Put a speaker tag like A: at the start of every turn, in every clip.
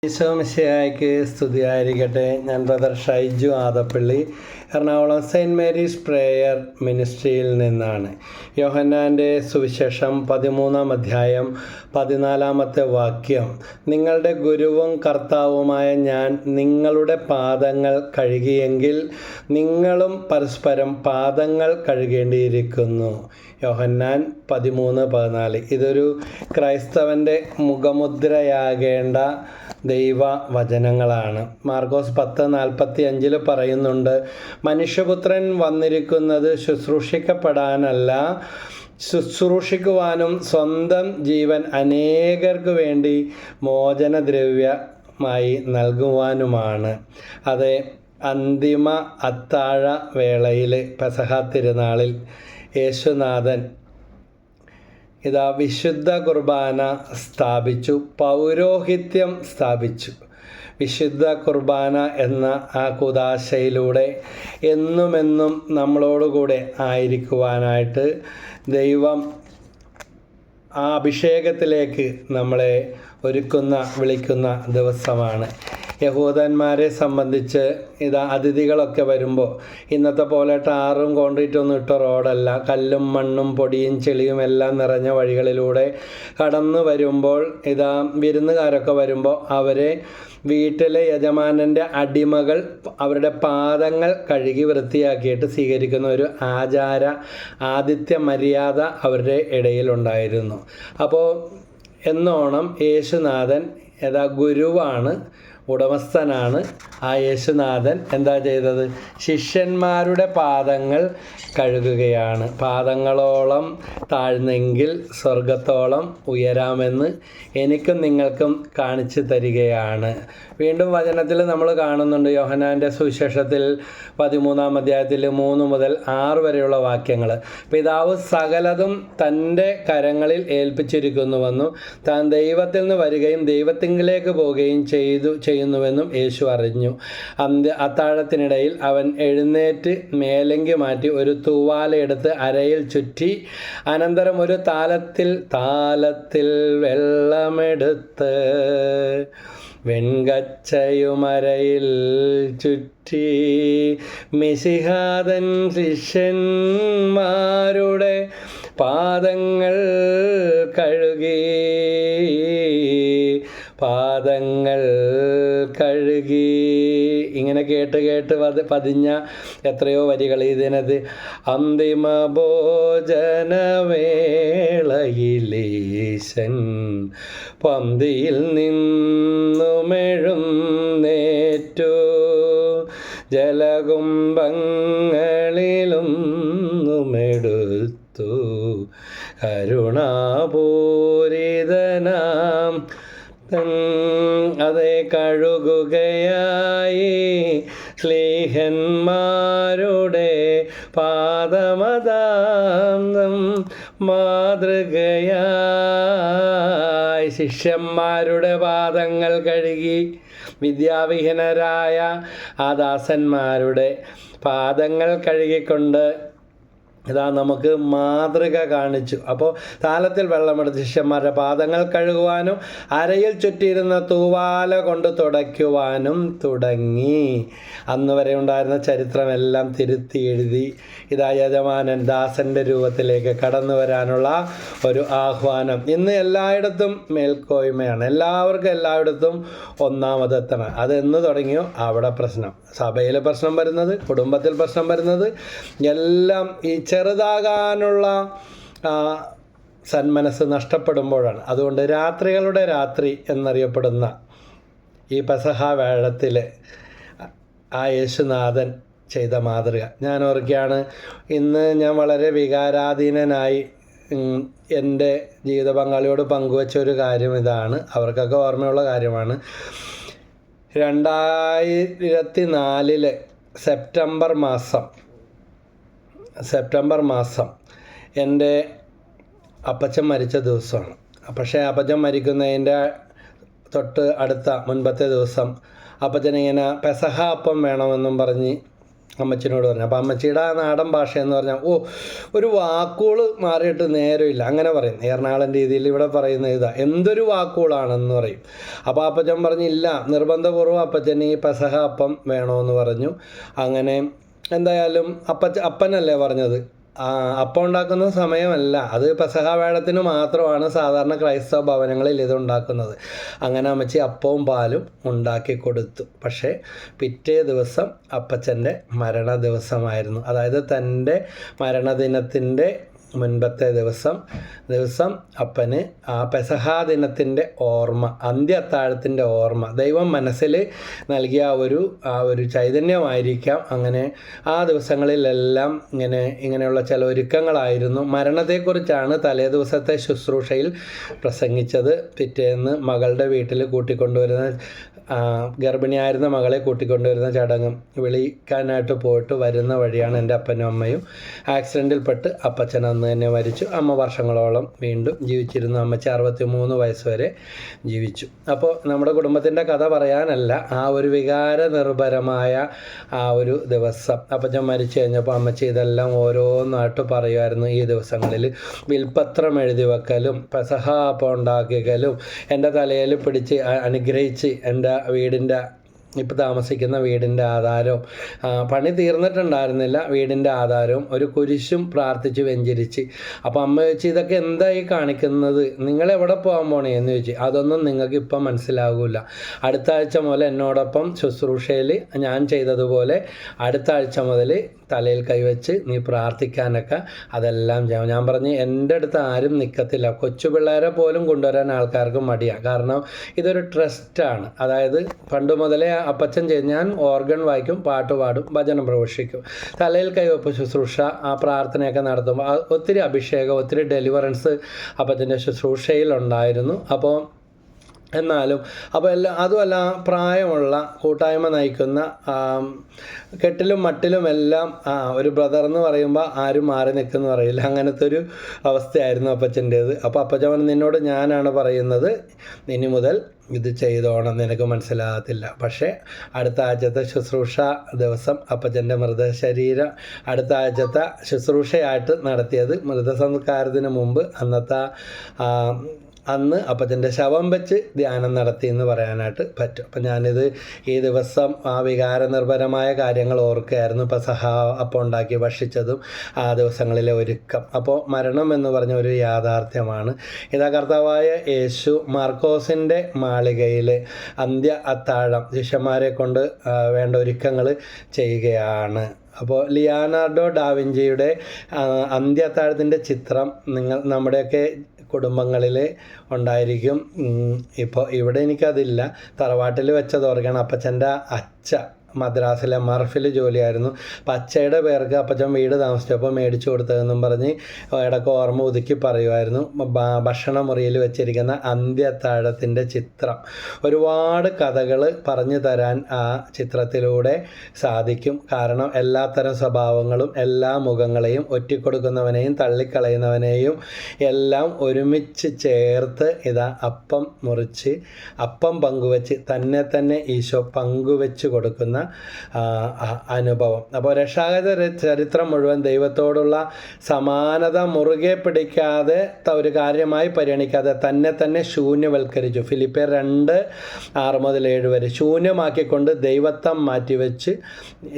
A: ഈശോമിശിഹായ്ക്ക് സ്തുതിയായിരിക്കട്ടെ. ഞാൻ brother Shaiju Adappalli, Ernakulam saint Mary's prayer മിനിസ്ട്രിയിൽ നിന്നാണ്. യോഹന്നാൻ്റെ സുവിശേഷം 13-ാം അധ്യായം 14-ാമത്തെ വാക്യം, നിങ്ങളുടെ ഗുരുവും കർത്താവുമായ ഞാൻ നിങ്ങളുടെ പാദങ്ങൾ കഴുകിയെങ്കിൽ നിങ്ങളും പരസ്പരം പാദങ്ങൾ കഴുകേണ്ടിയിരിക്കുന്നു. യോഹന്നാൻ 13:14. ഇതൊരു ക്രൈസ്തവൻ്റെ മുഖമുദ്രയാകേണ്ട ദൈവവചനങ്ങളാണ്. മാർക്കോസ് 10:45 പറയുന്നുണ്ട്, മനുഷ്യപുത്രൻ വന്നിരിക്കുന്നത് ശുശ്രൂഷിക്കപ്പെടാനല്ല, ശുശ്രൂഷിക്കുവാനും സ്വന്തം ജീവൻ അനേകർക്ക് വേണ്ടി മോചനദ്രവ്യമായി നൽകുവാനുമാണ്. അതെ, അന്തിമ അത്താഴ വേളയിൽ പെസഹ തിരുനാളിൽ യേശുനാഥൻ വിശുദ്ധ കുർബാന സ്ഥാപിച്ചു, പൗരോഹിത്യം സ്ഥാപിച്ചു. വിശുദ്ധ കുർബാന എന്ന ആ കൂദാശയിലൂടെ എന്നുമെന്നും നമ്മളോടുകൂടെ ആയിരിക്കുവാനായിട്ട് ദൈവം ആ അഭിഷേകത്തിലേക്ക് നമ്മളെ വിളിക്കുന്ന ദിവസമാണ്. യഹൂദന്മാരെ സംബന്ധിച്ച് അതിഥികളൊക്കെ വരുമ്പോൾ ഇന്നത്തെ പോലെ ടാറും കോൺക്രീറ്റൊന്നും ഇട്ട റോഡല്ല, കല്ലും മണ്ണും പൊടിയും ചെളിയും എല്ലാം നിറഞ്ഞ വഴികളിലൂടെ കടന്നു വരുമ്പോൾ വിരുന്നുകാരൊക്കെ വരുമ്പോൾ അവരെ വീട്ടിലെ യജമാനൻ്റെ അടിമകൾ അവരുടെ പാദങ്ങൾ കഴുകി വൃത്തിയാക്കിയിട്ട് സ്വീകരിക്കുന്ന ഒരു ആതിഥ്യ മര്യാദ അവരുടെ ഇടയിലുണ്ടായിരുന്നു. അപ്പോൾ എന്നോണം യേശുനാഥൻ ഗുരുവാണ്, ഉടമസ്ഥനാണ്. ആ യേശുനാഥൻ എന്താ ചെയ്തത്? ശിഷ്യന്മാരുടെ പാദങ്ങൾ കഴുകുകയാണ്. പാദങ്ങളോളം താഴ്ന്നെങ്കിൽ സ്വർഗത്തോളം ഉയരാമെന്ന് എനിക്കും നിങ്ങൾക്കും കാണിച്ചു തരികയാണ്. വീണ്ടും വചനത്തിൽ നമ്മൾ കാണുന്നുണ്ട്, യോഹന്നാൻ്റെ സുവിശേഷത്തിൽ 13-ാം അധ്യായത്തിൽ 3 മുതൽ 6 വരെയുള്ള വാക്യങ്ങൾ. പിതാവ് സകലതും തൻ്റെ കരങ്ങളിൽ ഏൽപ്പിച്ചിരിക്കുന്നുവെന്നും താൻ ദൈവത്തിൽ നിന്ന് വരികയും ദൈവത്തിങ്കിലേക്ക് പോവുകയും ചെയ്യുന്നുവെന്നും യേശു അറിഞ്ഞു. അത്താഴത്തിനിടയിൽ അവൻ എഴുന്നേറ്റ് മേലങ്കി മാറ്റി ഒരു തൂവാലയെടുത്ത് അരയിൽ ചുറ്റി, അനന്തരം ഒരു താലത്തിൽ വെള്ളമെടുത്ത് വെൺകച്ചയുമരയിൽ ചുറ്റി മിശിഹാതൻ ശിഷ്യന്മാരുടെ പാദങ്ങൾ കഴുകി. ഇങ്ങനെ കേട്ട് പതിഞ്ഞ എത്രയോ വരികൾ ഇതിനത്. അന്തിമ ഭോജനവേളയിലീശൻ പന്തിയിൽ നിന്നുമെഴുന്നേറ്റു, ജലകുംഭങ്ങളിലൊന്നുമെടുത്തു, കരുണാപൂരിതനാം അതെ കഴുകുകയായി ശ്ലീഹന്മാരുടെ പാദമദാന്തം മാതൃകയായി ശിഷ്യന്മാരുടെ പാദങ്ങൾ കഴുകി. വിദ്യാവിഹീനരായ ആ ദാസന്മാരുടെ പാദങ്ങൾ കഴുകിക്കൊണ്ട് നമുക്ക് മാതൃക കാണിച്ചു. അപ്പോൾ താലത്തിൽ വെള്ളമെടുത്ത് ശിഷ്യന്മാരുടെ പാദങ്ങൾ കഴുകുവാനും അരയിൽ ചുറ്റിയിരുന്ന തൂവാല കൊണ്ട് തുടയ്ക്കുവാനും തുടങ്ങി. അന്ന് വരെ ഉണ്ടായിരുന്ന ചരിത്രമെല്ലാം തിരുത്തി എഴുതി യജമാനൻ ദാസൻ്റെ രൂപത്തിലേക്ക് കടന്നു വരാനുള്ള ഒരു ആഹ്വാനം. ഇന്ന് എല്ലായിടത്തും മേൽക്കോയ്മയാണ്, എല്ലായിടത്തും ഒന്നാമതെത്തണം. അതെന്ന് തുടങ്ങിയോ അവിടെ പ്രശ്നം, സഭയിൽ പ്രശ്നം വരുന്നത്, കുടുംബത്തിൽ പ്രശ്നം വരുന്നത്, എല്ലാം ഈ ചെറുതാകാനുള്ള സന്മനസ് നഷ്ടപ്പെടുമ്പോഴാണ്. അതുകൊണ്ട് രാത്രികളുടെ രാത്രി എന്നറിയപ്പെടുന്ന ഈ പെസഹ വേളത്തിൽ ആ യേശുനാഥൻ ചെയ്ത മാതൃക ഞാൻ ഓർക്കുകയാണ്. ഇന്ന് ഞാൻ വളരെ വികാരാധീനനായി എൻ്റെ ജീവിത പങ്കാളിയോട് പങ്കുവച്ച ഒരു കാര്യം ഇതാണ്, അവർക്കൊക്കെ ഓർമ്മയുള്ള കാര്യമാണ്. 2004 സെപ്റ്റംബർ മാസം എൻ്റെ അപ്പച്ചൻ മരിച്ച ദിവസമാണ്. പക്ഷേ അപ്പച്ചൻ മരിക്കുന്നതിൻ്റെ തൊട്ട് മുൻപത്തെ ദിവസം അപ്പച്ചനിങ്ങനെ പെസഹ അപ്പം വേണമെന്നും പറഞ്ഞ് അമ്മച്ചിനോട് പറഞ്ഞു. അപ്പോൾ അമ്മച്ചിയുടെ ആ നാടൻ ഭാഷ എന്ന് പറഞ്ഞാൽ ഒരു വാക്കുകൾ മാറിയിട്ട് നേരമില്ല അങ്ങനെ പറയും. എറണാകുളം രീതിയിൽ ഇവിടെ പറയുന്ന ഇതാ, എന്തൊരു വാക്കുകളാണെന്ന് പറയും. അപ്പോൾ അപ്പച്ചൻ പറഞ്ഞില്ല, നിർബന്ധപൂർവ്വം അപ്പച്ചൻ ഈ പെസഹ അപ്പം വേണമെന്ന് പറഞ്ഞു. അങ്ങനെ എന്തായാലും അപ്പനല്ലേ പറഞ്ഞത്, അപ്പം ഉണ്ടാക്കുന്ന സമയമല്ല, അത് പെസഹ വേഴത്തിന് മാത്രമാണ് സാധാരണ ക്രൈസ്തവ ഭവനങ്ങളിൽ ഇത് ഉണ്ടാക്കുന്നത്. അങ്ങനെ അമ്മച്ചി അപ്പവും പാലും ഉണ്ടാക്കി കൊടുത്തു. പക്ഷേ പിറ്റേ ദിവസം അപ്പച്ചൻ്റെ മരണ ദിവസമായിരുന്നു. അതായത് തൻ്റെ മരണദിനത്തിൻ്റെ മുൻപത്തെ ദിവസം അപ്പന് ആ പെസഹാ ദിനത്തിൻ്റെ ഓർമ്മ, അന്ത്യ അത്താഴത്തിൻ്റെ ഓർമ്മ, ദൈവം മനസ്സിൽ നൽകിയ ആ ഒരു ചൈതന്യമായിരിക്കാം. അങ്ങനെ ആ ദിവസങ്ങളിലെല്ലാം ഇങ്ങനെയുള്ള ചില ഒരുക്കങ്ങളായിരുന്നു. മരണത്തെക്കുറിച്ചാണ് തലേ ദിവസത്തെ ശുശ്രൂഷയിൽ പ്രസംഗിച്ചത്. പിറ്റേന്ന് മകളുടെ വീട്ടിൽ കൂട്ടിക്കൊണ്ടുവരുന്ന ഗർഭിണിയായിരുന്ന മകളെ കൂട്ടിക്കൊണ്ടുവരുന്ന ചടങ്ങും വിളിക്കാനായിട്ട് പോയിട്ട് വരുന്ന വഴിയാണ് എൻ്റെ അപ്പനും അമ്മയും ആക്സിഡൻറ്റിൽപ്പെട്ട് അപ്പച്ചൻ അന്ന് തന്നെ മരിച്ചു. അമ്മ വർഷങ്ങളോളം വീണ്ടും ജീവിച്ചിരുന്നു. അമ്മച്ചി 63 വയസ്സ് വരെ ജീവിച്ചു. അപ്പോൾ നമ്മുടെ കുടുംബത്തിൻ്റെ കഥ പറയാനല്ല, ആ ഒരു വികാര നിർഭരമായ ആ ഒരു ദിവസം അപ്പച്ചൻ മരിച്ചു കഴിഞ്ഞപ്പോൾ അമ്മച്ചി ഇതെല്ലാം ഓരോന്നായിട്ട് പറയുമായിരുന്നു. ഈ ദിവസങ്ങളിൽ വിൽപ്പത്രം എഴുതി വെക്കലും പെസഹ അപ്പം ഉണ്ടാക്കിക്കലും എൻ്റെ തലയിൽ പിടിച്ച് അനുഗ്രഹിച്ച് എൻ്റെ വീടിൻ്റെ ഇപ്പോൾ താമസിക്കുന്ന വീടിൻ്റെ ആധാരവും പണി തീർന്നിട്ടുണ്ടായിരുന്നില്ല, വീടിൻ്റെ ആധാരവും ഒരു കുരിശും പ്രാർത്ഥിച്ച് വെഞ്ചരിച്ച്. അപ്പോൾ അമ്മ ചോദിച്ചു, ഇതൊക്കെ എന്തായി കാണിക്കുന്നത്, നിങ്ങളെവിടെ പോകാൻ പോണേ എന്ന് ചോദിച്ചു. അതൊന്നും നിങ്ങൾക്ക് ഇപ്പം മനസ്സിലാകില്ല, അടുത്ത ആഴ്ച മുതൽ എന്നോടൊപ്പം ശുശ്രൂഷയിൽ ഞാൻ ചെയ്തതുപോലെ അടുത്ത ആഴ്ച മുതൽ തലയിൽ കൈവച്ച് നീ പ്രാർത്ഥിക്കാനൊക്കെ അതെല്ലാം ചെയ്യാം. ഞാൻ പറഞ്ഞ് എൻ്റെ അടുത്ത് ആരും നിൽക്കത്തില്ല, കൊച്ചു പിള്ളേരെ പോലും കൊണ്ടുവരാൻ ആൾക്കാർക്ക് മടിയാണ്. കാരണം ഇതൊരു ട്രസ്റ്റാണ്. അതായത് പണ്ട് മുതലേ അപ്പച്ചൻ ഞാൻ ഓർഗൻ വായിക്കും, പാട്ട് പാടും, ഭജനം പ്രഘോഷിക്കും, തലയിൽ കൈവപ്പ് ശുശ്രൂഷ, ആ പ്രാർത്ഥനയൊക്കെ നടത്തുമ്പോൾ ഒത്തിരി അഭിഷേകം, ഒത്തിരി ഡെലിവറൻസ് അപ്പച്ചൻ്റെ ശുശ്രൂഷയിലുണ്ടായിരുന്നു. എന്നാലും അതുമല്ല പ്രായമുള്ള കൂട്ടായ്മ നയിക്കുന്ന കെട്ടിലും മട്ടിലുമെല്ലാം ഒരു ബ്രദർ എന്ന് പറയുമ്പോൾ ആരും മാറി നിൽക്കുമെന്ന് പറയില്ല, അങ്ങനത്തെ ഒരു അവസ്ഥയായിരുന്നു അപ്പച്ചൻ്റേത്. അപ്പോൾ അപ്പച്ചൻ നിന്നോട് ഞാനാണ് പറയുന്നത്, ഇനി മുതൽ ഇത് ചെയ്തോണം, നിനക്ക് മനസ്സിലാകത്തില്ല. പക്ഷേ അടുത്ത ആഴ്ചത്തെ ശുശ്രൂഷ ദിവസം അപ്പച്ചൻ്റെ മൃതശരീരം അടുത്ത ആഴ്ചത്തെ ശുശ്രൂഷയായിട്ട് നടത്തിയത് മൃതസംസ്കാരത്തിന് മുമ്പ് അന്ന് അപ്പച്ചൻ്റെ ശവം വെച്ച് ധ്യാനം നടത്തി എന്ന് പറയാനായിട്ട് പറ്റും. അപ്പം ഞാനിത് ഈ ദിവസം ആ വികാരനിർഭരമായ കാര്യങ്ങൾ ഓർക്കുകയായിരുന്നു. പെസഹ അപ്പം ഉണ്ടാക്കി ഭക്ഷിച്ചതും ആ ദിവസങ്ങളിലെ ഒരുക്കം. അപ്പോൾ മരണം എന്ന് പറഞ്ഞ ഒരു യാഥാർത്ഥ്യമാണ്. ഇതാ കർത്താവായ യേശു മാർക്കോസിൻ്റെ മാളികയിൽ അന്ത്യ അത്താഴം ശിഷ്യന്മാരെ കൊണ്ട് വേണ്ട ഒരുക്കങ്ങൾ ചെയ്യുകയാണ്. അപ്പോൾ ലിയാനാർഡോ ഡാവിഞ്ചിയുടെ അന്ത്യ അത്താഴത്തിൻ്റെ ചിത്രം നമ്മുടെയൊക്കെ കുടുംബങ്ങളിൽ ഉണ്ടായിരിക്കും. ഇപ്പോൾ ഇവിടെ എനിക്കതില്ല, തറവാട്ടിൽ വെച്ചത് ഓർക്കണം. അപ്പച്ചൻ്റെ അച്ഛ മദ്രാസിലെ മർഫിൽ ജോലിയായിരുന്നു. അപ്പം അച്ഛയുടെ പേർക്ക് അപ്പച്ചൻ വീട് താമസിച്ചപ്പോൾ മേടിച്ചു കൊടുത്തതെന്നും പറഞ്ഞ് ഇടയ്ക്ക് ഓർമ്മ ഒതുക്കി പറയുമായിരുന്നു. ഭക്ഷണ മുറിയിൽ വെച്ചിരിക്കുന്ന അന്ത്യ അത്താഴത്തിൻ്റെ ചിത്രം ഒരുപാട് കഥകൾ പറഞ്ഞു തരാൻ ആ ചിത്രത്തിലൂടെ സാധിക്കും. കാരണം എല്ലാത്തരം സ്വഭാവങ്ങളും എല്ലാ മുഖങ്ങളെയും ഒറ്റിക്കൊടുക്കുന്നവനെയും തള്ളിക്കളയുന്നവനെയും എല്ലാം ഒരുമിച്ച് ചേർത്ത് ഇതാ അപ്പം മുറിച്ച് അപ്പം പങ്കുവെച്ച് തന്നെ ഈശോ പങ്കുവെച്ച് കൊടുക്കുന്ന അനുഭവം. അപ്പോൾ രക്ഷാകര ചരിത്രം മുഴുവൻ ദൈവത്തോടുള്ള സമാനത മുറുകെ പിടിക്കാതെ ഒരു കാര്യമായി പരിഗണിക്കാതെ തന്നെ ശൂന്യവൽക്കരിച്ചു. ഫിലിപ്പിയർ 2:6-7 വരെ ശൂന്യമാക്കിക്കൊണ്ട് ദൈവത്വം മാറ്റിവെച്ച്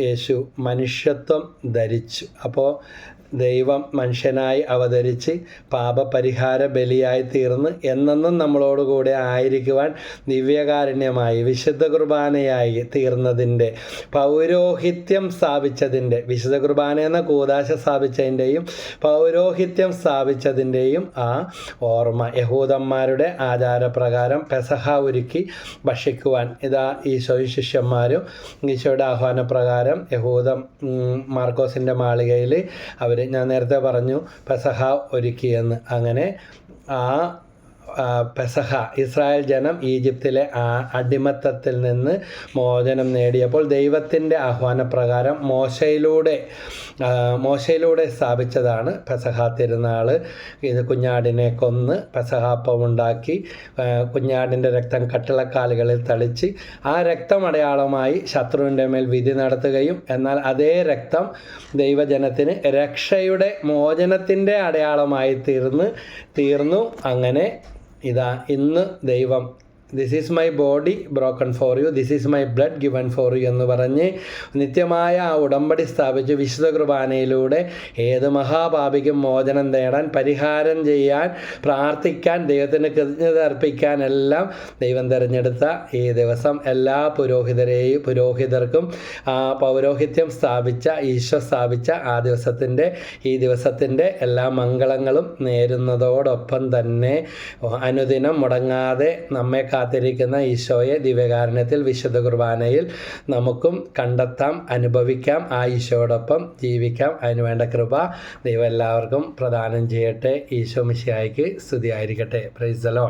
A: യേശു മനുഷ്യത്വം ധരിച്ചു. അപ്പോൾ ദൈവം മനുഷ്യനായി അവതരിച്ച് പാപപരിഹാര ബലിയായി തീർന്ന് എന്നെന്നും നമ്മളോടുകൂടെ ആയിരിക്കുവാൻ ദിവ്യകാരുണ്യമായി വിശുദ്ധ കുർബാനയായി തീർന്നതിൻ്റെ പൗരോഹിത്യം സ്ഥാപിച്ചതിൻ്റെ, വിശുദ്ധ കുർബാന എന്ന കൂദാശ സ്ഥാപിച്ചതിൻ്റെയും പൗരോഹിത്യം സ്ഥാപിച്ചതിൻ്റെയും ആ ഓർമ്മ യഹൂദന്മാരുടെ ആചാരപ്രകാരം പെസഹ ഒരുക്കി ഭക്ഷിക്കുവാൻ ഇതാ ഈശോയും ശിഷ്യന്മാരും ഈശോയുടെ ആഹ്വാനപ്രകാരം യഹൂദം മാർക്കോസിൻ്റെ മാളികയിൽ അവർ, ഞാൻ നേരത്തെ പറഞ്ഞു പെസഹ ഒരുക്കിയെന്ന്, അങ്ങനെ ആ പെസഹ ഇസ്രായേൽ ജനം ഈജിപ്തിലെ അടിമത്തത്തിൽ നിന്ന് മോചനം നേടിയപ്പോൾ ദൈവത്തിൻ്റെ ആഹ്വാനപ്രകാരം മോശയിലൂടെ സ്ഥാപിച്ചതാണ് പെസഹ തിരുനാൾ. ഇത് കുഞ്ഞാടിനെ കൊന്ന് പെസഹാപ്പമുണ്ടാക്കി കുഞ്ഞാടിൻ്റെ രക്തം കട്ടിളക്കാലുകളിൽ തളിച്ച് ആ രക്തമടയാളമായി ശത്രുവിൻ്റെ മേൽ വിധി നടത്തുകയും എന്നാൽ അതേ രക്തം ദൈവജനത്തിന് രക്ഷയുടെ മോചനത്തിൻ്റെ അടയാളമായി തീർന്നു. അങ്ങനെ ഇതാ ഇന്ന് ദൈവം this is my body broken for you, this is my blood given for you എന്ന് പറഞ്ഞ് നിത്യമായ ആ ഉടമ്പടി സ്ഥാപിച്ച് വിശുദ്ധ കുർബാനയിലൂടെ ഏത് മഹാപാപിക്കും മോചനം നേടാൻ, പരിഹാരം ചെയ്യാൻ, പ്രാർത്ഥിക്കാൻ, ദൈവത്തിന് കൃതജ്ഞത അർപ്പിക്കാനെല്ലാം ദൈവം തിരഞ്ഞെടുത്ത ഈ ദിവസം എല്ലാ പുരോഹിതർക്കും പൗരോഹിത്യം സ്ഥാപിച്ച ഈശോ സ്ഥാപിച്ച ഈ ദിവസത്തിൻ്റെ എല്ലാ മംഗളങ്ങളും നേരുന്നതോടൊപ്പം തന്നെ അനുദിനം മുടങ്ങാതെ നമ്മെ കാത്തിരിക്കുന്ന ഈശോയെ ദിവ്യകാരുണ്യത്തിൽ വിശുദ്ധ കുർബാനയിൽ നമുക്കും കണ്ടെത്താം, അനുഭവിക്കാം, ആ ഈശോയോടൊപ്പം ജീവിക്കാം. അതിനുവേണ്ട കൃപ ദൈവം എല്ലാവർക്കും പ്രദാനം ചെയ്യട്ടെ. ഈശോ മിശിഹായ്ക്ക് സ്തുതിയായിരിക്കട്ടെ. Praise the Lord.